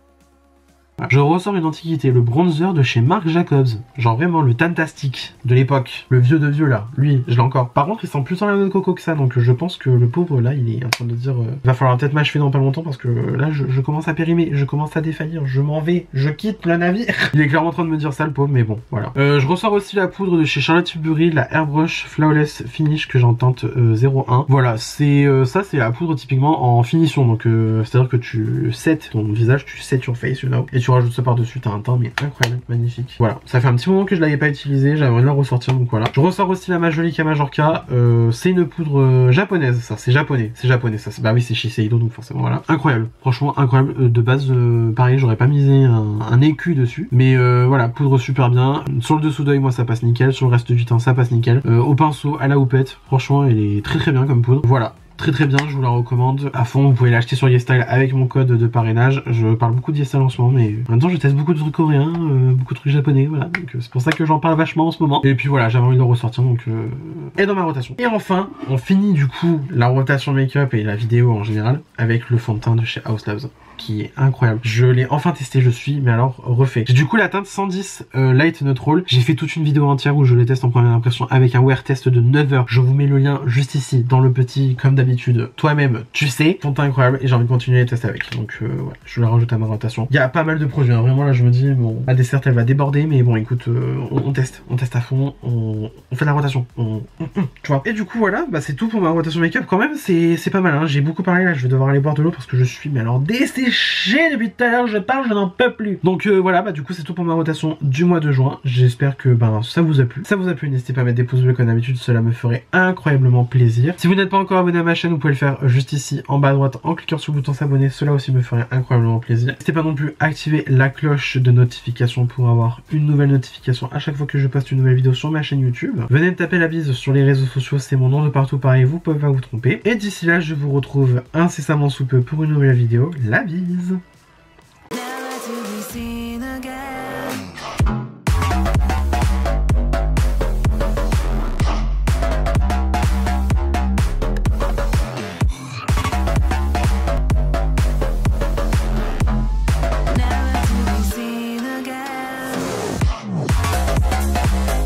Speaker 1: Je ressors une antiquité, le bronzer de chez Marc Jacobs. Genre vraiment le Tantastic de l'époque. Le vieux de vieux là, lui, je l'ai encore. Par contre, il sent plus dans la noix de coco que ça, donc je pense que le pauvre là, il est en train de dire va falloir peut-être m'achever dans pas longtemps parce que là, je commence à périmer, je commence à défaillir, je m'en vais, je quitte le navire. Il est clairement en train de me dire ça, le pauvre, mais bon, voilà. Je ressors aussi la poudre de chez Charlotte Tilbury, la Airbrush Flawless Finish que j'en tente 01. Voilà, c'est ça, c'est la poudre typiquement en finition, donc c'est-à-dire que tu sets ton visage, tu sets your face, you know, et tu rajoutes ça par-dessus, t'as un teint mais incroyable, magnifique. Voilà, ça fait un petit moment que je l'avais pas utilisé, j'aimerais la ressortir, donc voilà. Je ressors aussi la Majolica Majorca, c'est une poudre japonaise, ça, c'est japonais, ça, bah oui, c'est Shiseido, donc forcément, voilà. Incroyable, franchement incroyable, de base, pareil, j'aurais pas misé un écu dessus, mais voilà, poudre super bien. Sur le dessous d'œil, moi ça passe nickel, sur le reste du teint ça passe nickel. Au pinceau, à la houppette, franchement, elle est très très bien comme poudre, voilà. Très très bien, je vous la recommande à fond. Vous pouvez l'acheter sur YesStyle avec mon code de parrainage. Je parle beaucoup de YesStyle en ce moment, mais en même temps je teste beaucoup de trucs coréens, beaucoup de trucs japonais, voilà. Donc c'est pour ça que j'en parle vachement en ce moment. Et puis voilà, j'avais envie de le ressortir, donc et dans ma rotation. Et enfin, on finit du coup la rotation make-up et la vidéo en général avec le fond de teint de chez Haus Labs, qui est incroyable. Je l'ai enfin testé, je suis, mais alors refait. J'ai du coup la teinte 110 Light Neutral. J'ai fait toute une vidéo entière où je les teste en première impression avec un wear test de 9 heures. Je vous mets le lien juste ici dans le petit, comme d'habitude. Toi-même, tu sais, fond de teint incroyable et j'ai envie de continuer à les tester avec. Donc ouais, je le rajoute à ma rotation. Il y a pas mal de produits, hein. Vraiment là je me dis, bon, la dessert elle va déborder, mais bon écoute, on teste à fond, on fait la rotation, tu vois. Et du coup voilà, bah c'est tout pour ma rotation make-up quand même, c'est pas mal, hein. J'ai beaucoup parlé là, je vais devoir aller boire de l'eau parce que je suis, mais alors desséché depuis tout à l'heure, je parle, je n'en peux plus. Donc voilà, bah du coup c'est tout pour ma rotation du mois de juin. J'espère que ben ça vous a plu. Ça vous a plu, n'hésitez pas à mettre des pouces bleus comme d'habitude, cela me ferait incroyablement plaisir. Si vous n'êtes pas encore abonné à ma chaîne, vous pouvez le faire juste ici en bas à droite en cliquant sur le bouton s'abonner, cela aussi me ferait incroyablement plaisir. N'hésitez pas non plus à activer la cloche de notification pour avoir une nouvelle notification à chaque fois que je poste une nouvelle vidéo sur ma chaîne YouTube. Venez me taper la bise sur les réseaux sociaux, c'est mon nom de partout, pareil, vous pouvez pas vous tromper. Et d'ici là, je vous retrouve incessamment sous peu pour une nouvelle vidéo. La bise.